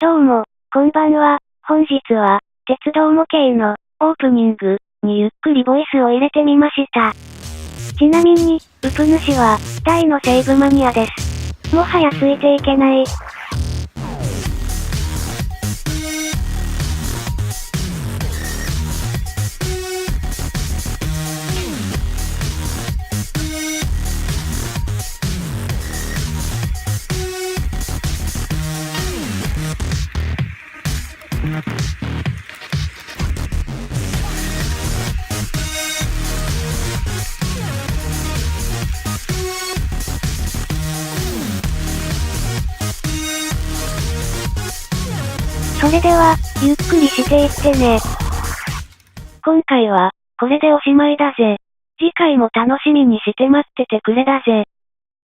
どうも、こんばんは。本日は、鉄道模型のオープニングにゆっくりボイスを入れてみました。ちなみに、ウプ主は、大の西武マニアです。もはやついていけない。それでは、ゆっくりしていってね。今回は、これでおしまいだぜ。次回も楽しみにして待っててくれだぜ。